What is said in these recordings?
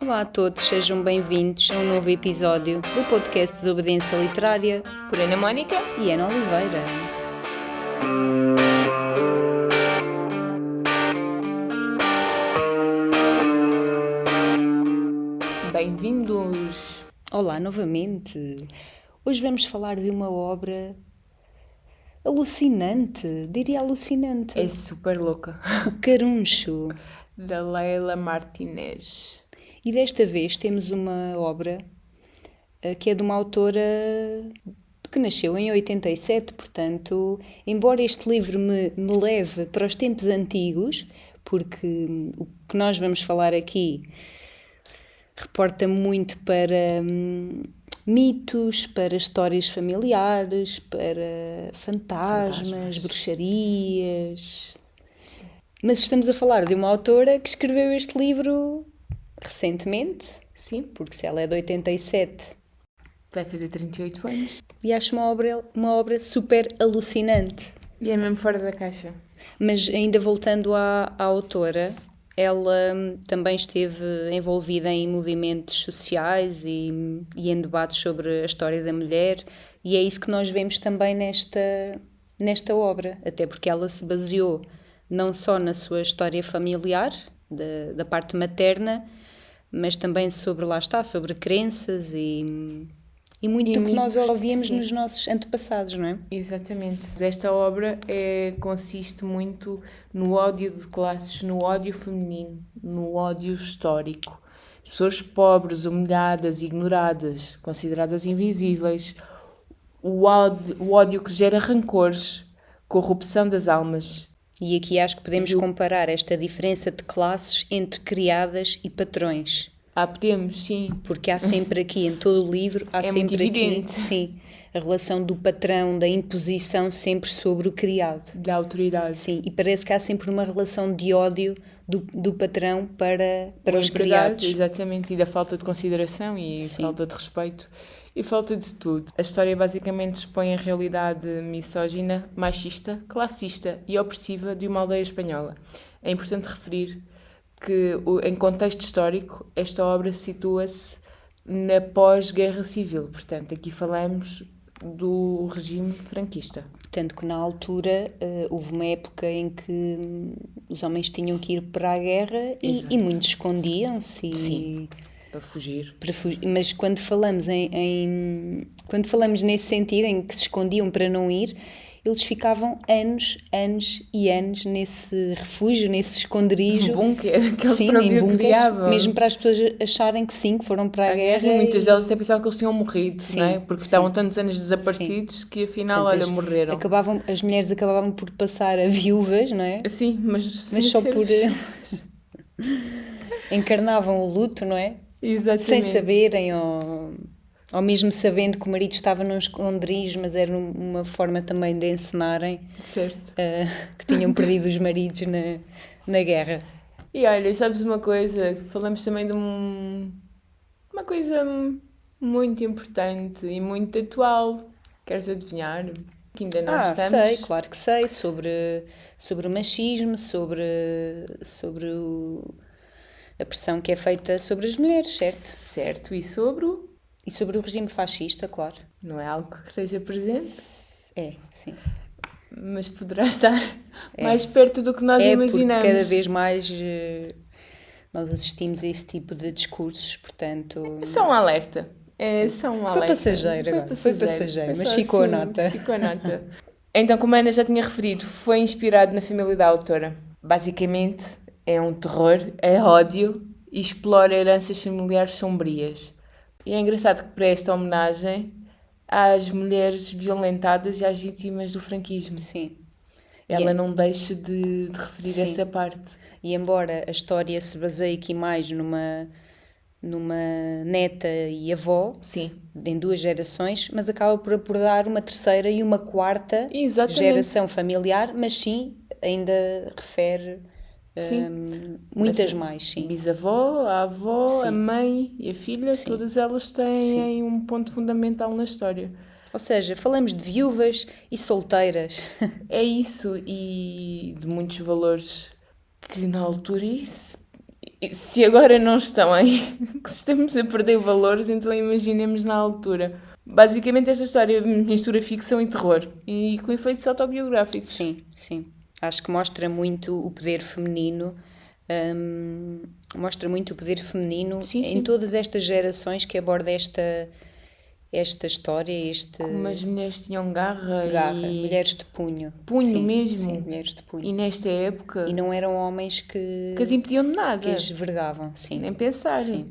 Olá a todos, sejam bem-vindos a um novo episódio do podcast Desobediência Literária por Ana Mónica e Ana Oliveira. Bem-vindos! Olá novamente. Hoje vamos falar de uma obra alucinante, diria alucinante. É super louca. O Caruncho. Da Leila Martínez. E desta vez temos uma obra que é de uma autora que nasceu em 87, portanto, embora este livro me leve para os tempos antigos, porque o que nós vamos falar aqui reporta muito para mitos, para histórias familiares, para fantasmas. Bruxarias. Sim. Mas estamos a falar de uma autora que escreveu este livro recentemente. Sim. Porque se ela é de 87... vai fazer 38 anos. E acho uma obra super alucinante. E é mesmo fora da caixa. Mas ainda voltando à autora, ela também esteve envolvida em movimentos sociais e em debates sobre a história da mulher, e é isso que nós vemos também nesta obra, até porque ela se baseou não só na sua história familiar, da parte materna, mas também sobre crenças e muito do que nós ouvíamos nos nossos antepassados, não é? Exatamente. Esta obra consiste muito no ódio de classes, no ódio feminino, no ódio histórico. As pessoas pobres, humilhadas, ignoradas, consideradas invisíveis. O ódio que gera rancores, corrupção das almas. E aqui acho que podemos comparar esta diferença de classes entre criadas e patrões. Podemos, sim. Porque há sempre aqui, em todo o livro, há sempre muito evidente. Aqui, sim, a relação do patrão, da imposição sempre sobre o criado. Da autoridade. Sim, e parece que há sempre uma relação de ódio do patrão para os criados. Exatamente, e da falta de consideração e falta de respeito e falta de tudo. A história basicamente expõe a realidade misógina, machista, classista e opressiva de uma aldeia espanhola. É importante referir que, em contexto histórico, esta obra situa-se na pós-guerra civil. Portanto, aqui falamos do regime franquista. Tanto que na altura houve uma época em que os homens tinham que ir para a guerra e muitos escondiam-se. Sim, para fugir. Mas quando falamos quando falamos nesse sentido, em que se escondiam para não ir, eles ficavam anos e anos nesse refúgio, nesse esconderijo. Um bunker que eles próprios criavam. Mesmo para as pessoas acharem que sim, que foram para a guerra. E muitas delas até pensavam que eles tinham morrido, não é? Porque estavam tantos anos desaparecidos que afinal, morreram. As mulheres acabavam por passar a viúvas, não é? Sim, mas só por... encarnavam o luto, não é? Exatamente. Sem saberem ou mesmo sabendo que o marido estava num esconderijo, mas era uma forma também de encenarem que tinham perdido os maridos na guerra. E olha, sabes uma coisa? Falamos também de uma coisa muito importante e muito atual. Queres adivinhar? Que ainda não estamos. Sei, claro que sei. Sobre o machismo, sobre a pressão que é feita sobre as mulheres, certo? Certo, e sobre o regime fascista, claro. Não é algo que esteja presente? É, sim. Mas poderá estar mais perto do que nós imaginamos. Porque cada vez mais nós assistimos a esse tipo de discursos, portanto... É só um alerta. Foi passageiro, mas ficou a nota. Ficou a nota. Então, como a Ana já tinha referido, foi inspirado na família da autora. Basicamente, é um terror, é ódio e explora heranças familiares sombrias. E é engraçado que presta homenagem às mulheres violentadas e às vítimas do franquismo. Sim. Ela não deixa de referir essa parte. E embora a história se baseie aqui mais numa neta e avó, em 2 gerações, mas acaba por abordar uma terceira e uma quarta geração familiar, mas sim, ainda refere muitas mais, sim. Bisavó, a avó, a mãe e a filha, todas elas têm um ponto fundamental na história. Ou seja, falamos de viúvas e solteiras. É isso, e de muitos valores que na altura, se agora não estão aí, que estamos a perder valores, então imaginemos na altura. Basicamente esta história mistura ficção e terror, e com efeitos autobiográficos. Sim, sim. Acho que mostra muito o poder feminino, em todas estas gerações que aborda esta história, Como as mulheres tinham garra mulheres de punho. Punho Sim, mesmo. sim, mulheres de punho. E nesta época... E não eram homens que as impediam de nada. Que as vergavam, sim. Nem pensar. Sim.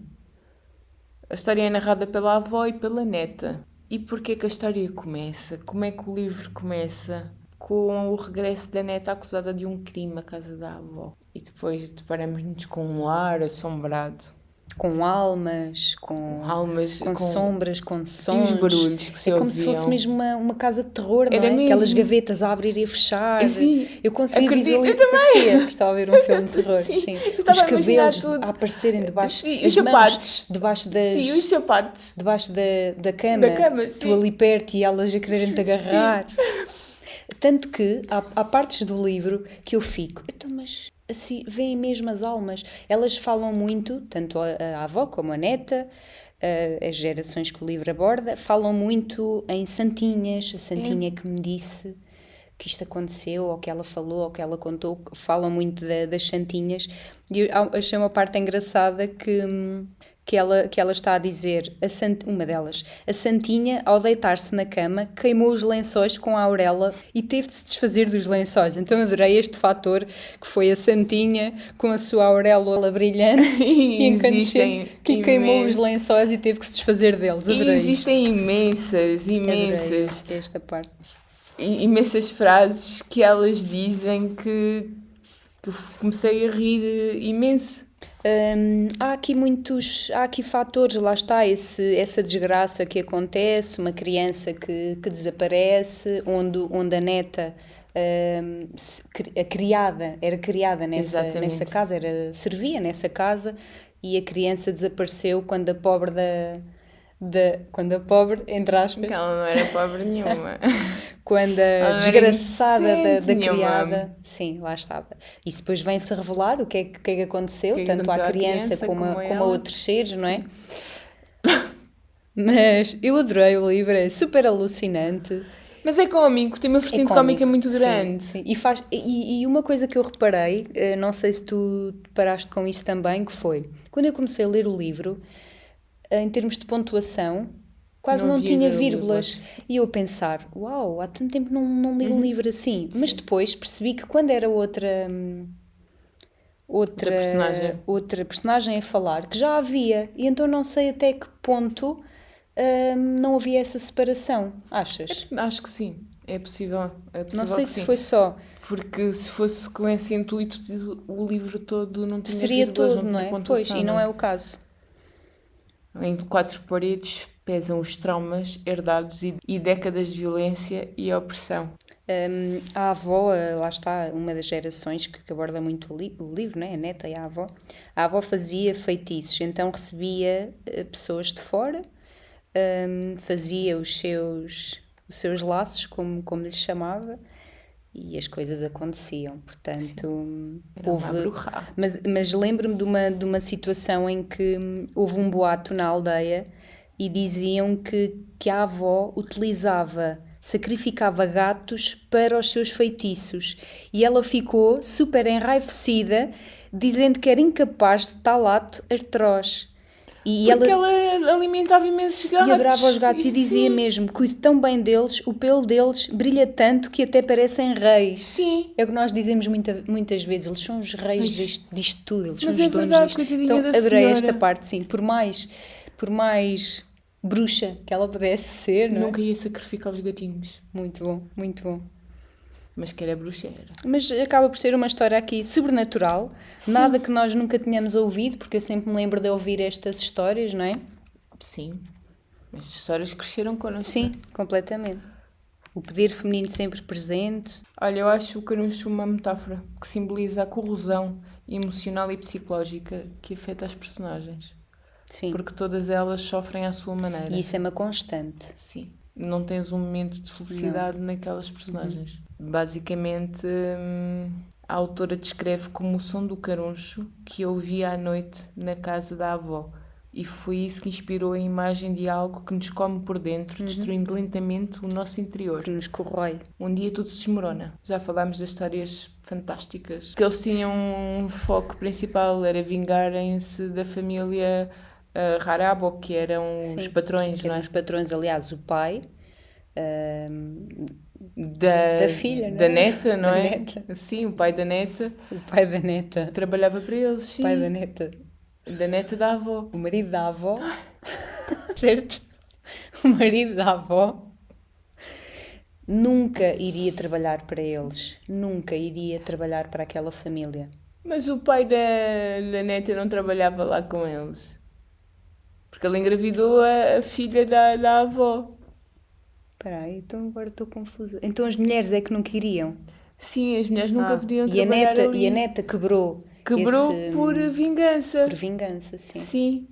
A história é narrada pela avó e pela neta. E porquê que a história começa? Como é que o livro começa? Com o regresso da neta acusada de um crime à casa da avó. E depois deparamos-nos com um lar assombrado. Com almas, com sombras, com sons. E os barulhos que se ouviam. É como ouviam. se fosse mesmo uma casa de terror, não Era é? mesmo. Aquelas gavetas a abrir e a fechar. Sim. Eu consegui visualizar. Eu também. Parecia que estava a ver um filme de terror. Sim. Os cabelos a aparecerem debaixo. Sim, os sapatos. Debaixo das. Sim, os sapatos. Debaixo da cama. Sim. Tu ali perto e elas a quererem-te agarrar. Tanto que há partes do livro que eu fico, então, mas assim, veem mesmo as almas. Elas falam muito, tanto a avó como a neta, as gerações que o livro aborda, falam muito em santinhas, a santinha que me disse que isto aconteceu, ou que ela falou, ou que ela contou, falam muito das santinhas. E eu achei uma parte engraçada que ela está a dizer, uma delas, a santinha, ao deitar-se na cama, queimou os lençóis com a auréola e teve de se desfazer dos lençóis. Então eu adorei este fator, que foi a santinha com a sua auréola brilhante e incandescente, que queimou os lençóis e teve que se desfazer deles. Adorei existem imensas adorei esta parte. Imensas frases que elas dizem que eu comecei a rir imenso. Há aqui fatores, lá está, essa desgraça que acontece, uma criança que desaparece, onde a neta, era criada nessa casa, servia nessa casa, e a criança desapareceu quando a pobre entre aspas... Ela não era pobre nenhuma. Quando a desgraçada da criada... Sim, lá estava. Isso depois vem-se revelar o que é que aconteceu, tanto à criança como a outros seres, não é? Mas eu adorei o livro, é super alucinante. Mas é cómico, tem uma vertente cómica muito grande. Sim. E uma coisa que eu reparei, não sei se tu paraste com isso também, que foi, quando eu comecei a ler o livro, em termos de pontuação, quase não tinha vírgulas. E eu a pensar, uau, há tanto tempo não li um livro assim. Sim. Mas depois percebi que quando era outra personagem a falar, que já havia. E então não sei até que ponto não havia essa separação. Achas? Acho que sim. É possível não sei se sim. foi só. Porque se fosse com esse intuito, o livro todo não tinha seria vírgulas, todo, não é? Pois, e não é o caso. Em 4 paredes pesam os traumas herdados e décadas de violência e opressão. A avó, lá está, uma das gerações que aborda muito o livro, né? A neta e a avó. A avó fazia feitiços, então recebia pessoas de fora, fazia os seus laços, como lhes chamava, e as coisas aconteciam. Portanto, mas lembro-me de uma situação em que houve um boato na aldeia e diziam que a avó sacrificava gatos para os seus feitiços, e ela ficou super enraivecida, dizendo que era incapaz de tal ato atroz. Porque ela alimentava imensos gatos. E adorava os gatos e dizia mesmo, cuide tão bem deles, o pelo deles brilha tanto que até parecem reis. Sim. É o que nós dizemos muitas vezes, eles são os reis disto tudo, eles são os donos verdade, disto. Então adorei esta parte, sim, por mais bruxa que ela pudesse ser, não é? Nunca ia sacrificar os gatinhos. Muito bom, muito bom. Mas que era bruxeira. Mas acaba por ser uma história aqui sobrenatural, sim. Nada que nós nunca tínhamos ouvido, porque eu sempre me lembro de ouvir estas histórias, não é? Sim. Estas histórias cresceram connosco. Sim, completamente. O poder feminino sempre presente. Olha, eu acho o Caruncho uma metáfora que simboliza a corrosão emocional e psicológica que afeta as personagens. Sim. Porque todas elas sofrem à sua maneira. E isso é uma constante. Sim. não tens um momento de felicidade naquelas personagens. Basicamente, a autora descreve como o som do caruncho que ouvia à noite na casa da avó. E foi isso que inspirou a imagem de algo que nos come por dentro, destruindo lentamente o nosso interior. Que nos corrói. Um dia tudo se desmorona. Já falámos das histórias fantásticas. Que eles tinham um foco principal, era vingarem-se da família Harabo, que eram os patrões, que eram não é? os patrões, aliás, o pai Da filha, não da é? neta, não Da é? neta. Sim, o pai da neta o pai da neta. trabalhava para eles, O sim. pai da neta. Da neta da avó. O marido da avó. Certo? O marido da avó nunca iria trabalhar para eles. Nunca iria trabalhar para aquela família. Mas o pai da neta não trabalhava lá com eles. Porque ele engravidou a filha da avó. Espera aí, então agora estou confusa. Então as mulheres é que não queriam. Sim, as mulheres nunca podiam e a trabalhar neta, ali. E a neta quebrou. Quebrou esse, por vingança. por vingança, sim. Sim.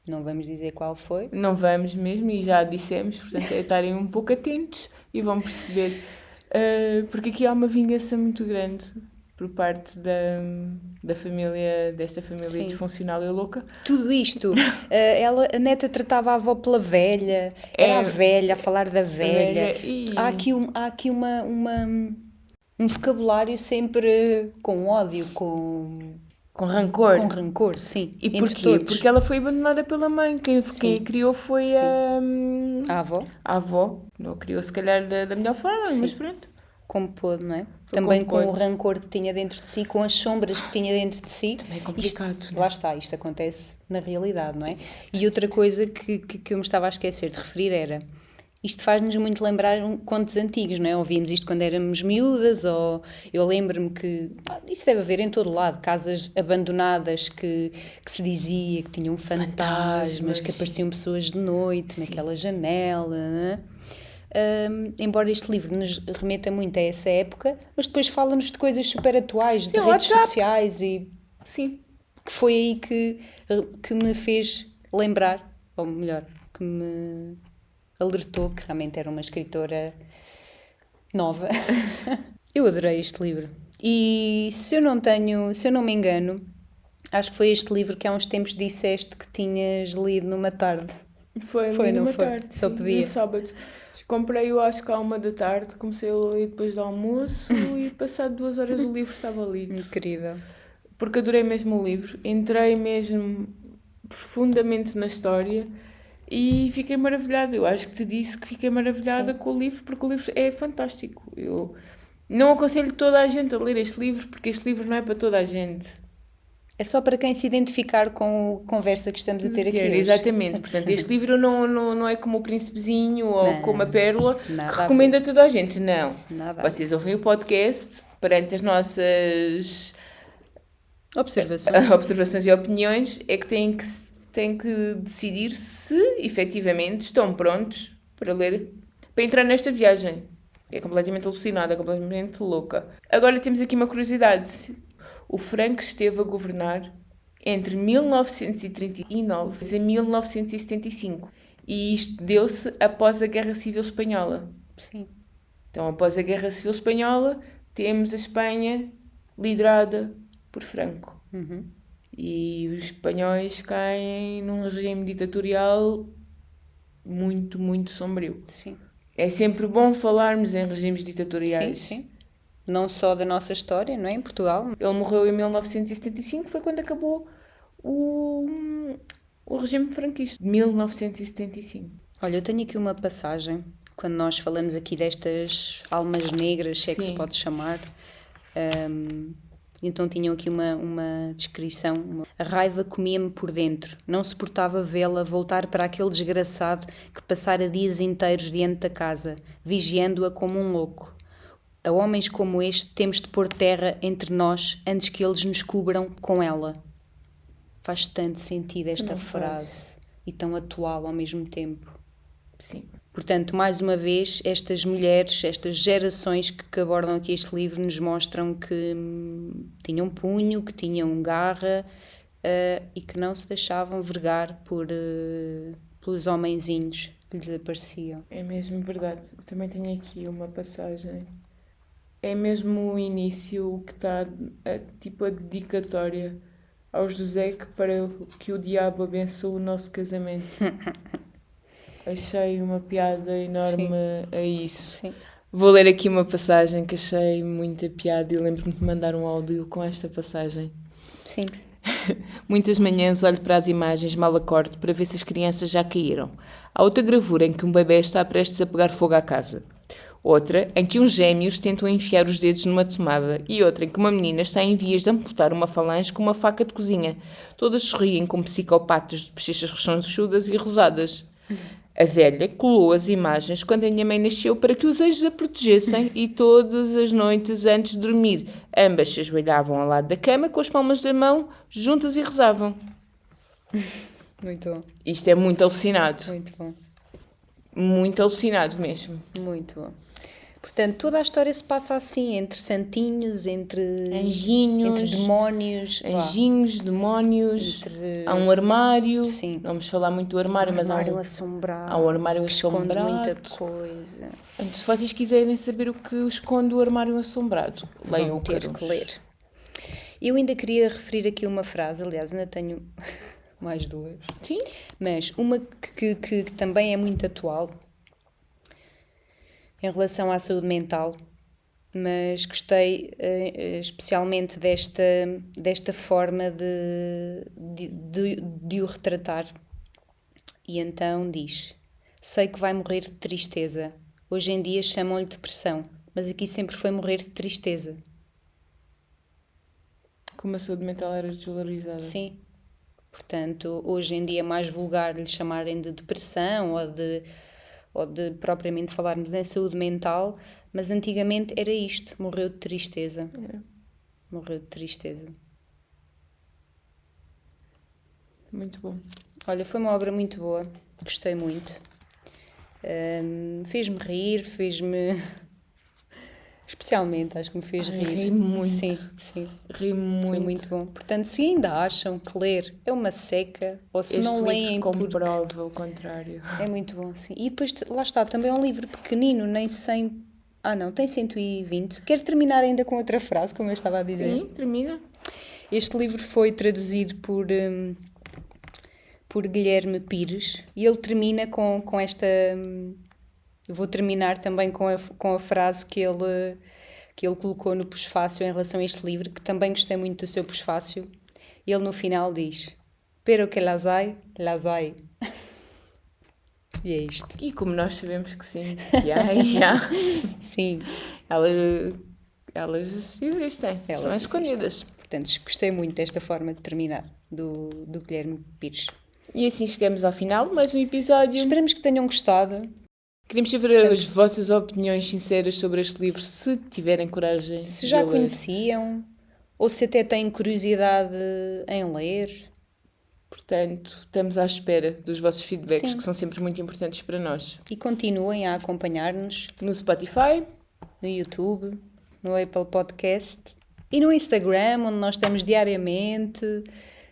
Não vamos dizer qual foi. Não vamos mesmo, e já dissemos, portanto é estarem um pouco atentos e vão perceber. Porque aqui há uma vingança muito grande por parte da família, desta família Sim. disfuncional e louca. Tudo isto, a neta tratava a avó pela velha, era a velha, a falar da velha. Há aqui um vocabulário sempre com ódio, com rancor, sim. E entre porquê? todos. Porque ela foi abandonada pela mãe. Quem a criou foi A avó, a avó. Não a criou se calhar da melhor forma, mas pronto. como pôde, não é? Também como com o pôde. rancor que tinha dentro de si, com as sombras que tinha dentro de si. Também é complicado, Isto, não é? lá está, isto acontece na realidade, não é? E outra coisa que eu me estava a esquecer de referir era, isto faz-nos muito lembrar contos antigos, não é? Ouvíamos isto quando éramos miúdas, ou eu lembro-me que, isso deve haver em todo lado, casas abandonadas que se dizia que tinham fantasmas, que apareciam pessoas de noite naquela janela, não é? Embora este livro nos remeta muito a essa época, mas depois fala-nos de coisas super atuais, de redes WhatsApp. sociais, e Sim. que foi aí que me fez lembrar, ou melhor, que me alertou que realmente era uma escritora nova. Eu adorei este livro. E se eu não me engano, acho que foi este livro que há uns tempos disseste que tinhas lido numa tarde. Foi não numa foi? tarde, Só sim, podia. no sábado. Comprei-o acho que à 1h da tarde, comecei a ler depois do almoço e passado 2 horas o livro estava lido. Incrível. Porque adorei mesmo o livro, entrei mesmo profundamente na história e fiquei maravilhada. Eu acho que te disse que fiquei maravilhada com o livro, porque o livro é fantástico. Eu não aconselho toda a gente a ler este livro, porque este livro não é para toda a gente. É só para quem se identificar com a conversa que estamos a ter aqui hoje. Exatamente, portanto este livro não é como o Príncipezinho ou Não, como a Pérola, nada que a recomenda a toda a gente, não. Nada a Vocês ouvem o podcast perante as nossas observações e opiniões, é que têm que decidir se efetivamente estão prontos para ler, para entrar nesta viagem. É completamente alucinada, é completamente louca. Agora temos aqui uma curiosidade. O Franco esteve a governar entre 1939 e 1975. E isto deu-se após a Guerra Civil Espanhola. Sim. Então, após a Guerra Civil Espanhola, temos a Espanha liderada por Franco. Uhum. E os espanhóis caem num regime ditatorial muito, muito sombrio. Sim. É sempre bom falarmos em regimes ditatoriais. Sim. Não só da nossa história, não é? Em Portugal. Ele morreu em 1975, foi quando acabou o regime franquista. 1975. Olha, eu tenho aqui uma passagem, quando nós falamos aqui destas almas negras, se é que se pode chamar. Então tinham aqui uma descrição. A raiva comia-me por dentro. Não suportava vê-la voltar para aquele desgraçado que passara dias inteiros diante da casa, vigiando-a como um louco. A homens como este temos de pôr terra entre nós antes que eles nos cubram com ela. Faz tanto sentido esta frase e tão atual ao mesmo tempo. Sim. Portanto, mais uma vez, estas mulheres, estas gerações que abordam aqui este livro nos mostram que tinham punho, que tinham garra e que não se deixavam vergar pelos homenzinhos que lhes apareciam. É mesmo verdade. Eu também tenho aqui uma passagem. É mesmo o início que está, tipo a dedicatória ao José para que o diabo abençoe o nosso casamento. Achei uma piada enorme Sim. a isso. Sim. Vou ler aqui uma passagem que achei muita piada e lembro-me de mandar um áudio com esta passagem. Sim. Muitas manhãs olho para as imagens mal acordo para ver se as crianças já caíram. Há outra gravura em que um bebê está prestes a pegar fogo à casa. Outra em que uns gêmeos tentam enfiar os dedos numa tomada. E outra em que uma menina está em vias de amputar uma falange com uma faca de cozinha. Todas sorriem como psicopatas de bochechas rechonchudas e rosadas. A velha colou as imagens quando a minha mãe nasceu para que os anjos a protegessem e todas as noites antes de dormir, ambas se ajoelhavam ao lado da cama com as palmas da mão juntas e rezavam. Muito bom. Isto é muito alucinado. Muito bom. Muito alucinado mesmo. Muito bom. Portanto, toda a história se passa assim, entre santinhos, entre anjinhos, entre demónios. Anjinhos, demónios. Entre... Há um armário. Sim. Não vamos falar muito do armário, mas há um assombrado. Há um armário que esconde assombrado. muita coisa. Se vocês quiserem saber o que esconde o armário assombrado, leiam Vão o ter Carlos. que ler. Eu ainda queria referir aqui uma frase, aliás, ainda tenho mais duas. Sim. Mas uma que também é muito atual em relação à saúde mental, mas gostei especialmente desta forma de o retratar. E então diz: sei que vai morrer de tristeza. Hoje em dia chamam-lhe depressão, mas aqui sempre foi morrer de tristeza. Como a saúde mental era desvalorizada. Sim. Portanto, hoje em dia é mais vulgar lhe chamarem de depressão ou de propriamente falarmos em saúde mental, mas antigamente era isto, morreu de tristeza. É. Morreu de tristeza. Muito bom. Olha, foi uma obra muito boa, gostei muito. Fez-me rir, especialmente, acho que me fez rir. Ri muito. Sim. Ri muito. Foi muito bom. Portanto, se ainda acham que ler é uma seca, ou se este não livro leem comprova o contrário. É muito bom, sim. E depois, lá está, também é um livro pequenino, nem 100... não, tem 120. Quero terminar ainda com outra frase, como eu estava a dizer. Sim, termina. Este livro foi traduzido por Guilherme Pires e ele termina com esta... Eu vou terminar também com a frase que ele colocou no prefácio em relação a este livro, que também gostei muito do seu prefácio. Ele no final diz: pero que las hay, las hay. E é isto. E como nós sabemos que sim, que há. Sim. Elas existem, Elas são escondidas. Portanto, gostei muito desta forma de terminar do Guilherme Pires. E assim chegamos ao final de mais um episódio. Esperamos que tenham gostado. Queremos saber as vossas opiniões sinceras sobre este livro, se tiverem coragem. Se já conheciam, ou se até têm curiosidade em ler. Portanto, estamos à espera dos vossos feedbacks, Sim. que são sempre muito importantes para nós. E continuem a acompanhar-nos No Spotify, no YouTube, no Apple Podcast e no Instagram, onde nós estamos diariamente,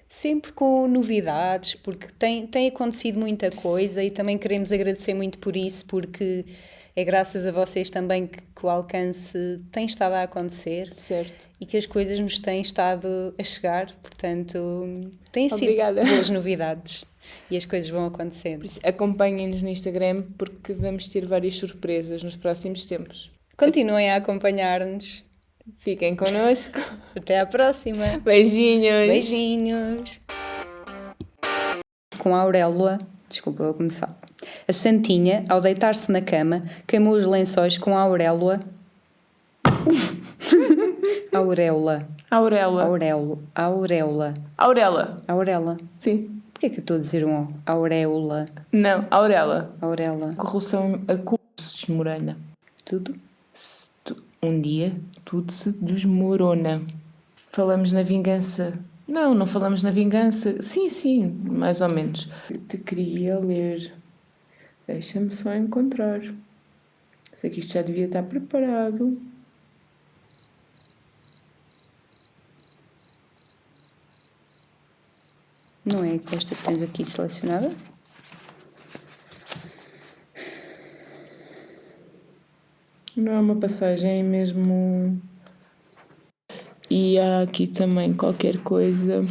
sempre com novidades, porque tem acontecido muita coisa e também queremos agradecer muito por isso, porque é graças a vocês também que o alcance tem estado a acontecer. certo. E que as coisas nos têm estado a chegar, portanto, têm sido Obrigada. boas novidades e as coisas vão acontecendo. Por isso, acompanhem-nos no Instagram, porque vamos ter várias surpresas nos próximos tempos. Continuem a acompanhar-nos. Fiquem connosco. Até à próxima. Beijinhos. Beijinhos. Com a auréola, desculpa, vou começar. A Santinha, ao deitar-se na cama, queimou os lençóis com a auréola. Auréola. Aurela. Auréola. Aurela. Auréola. Sim. Porquê que eu estou a dizer um auréola? Não, Aurela. Auréola. Corrupção a se desmorona. Tudo? Um dia tudo se desmorona. Falamos na vingança. Não falamos na vingança. Sim, mais ou menos. Eu te queria ler. Deixa-me só encontrar. Sei que isto já devia estar preparado. Não é esta que tens aqui selecionada? Não é uma passagem, é mesmo. E há aqui também qualquer coisa.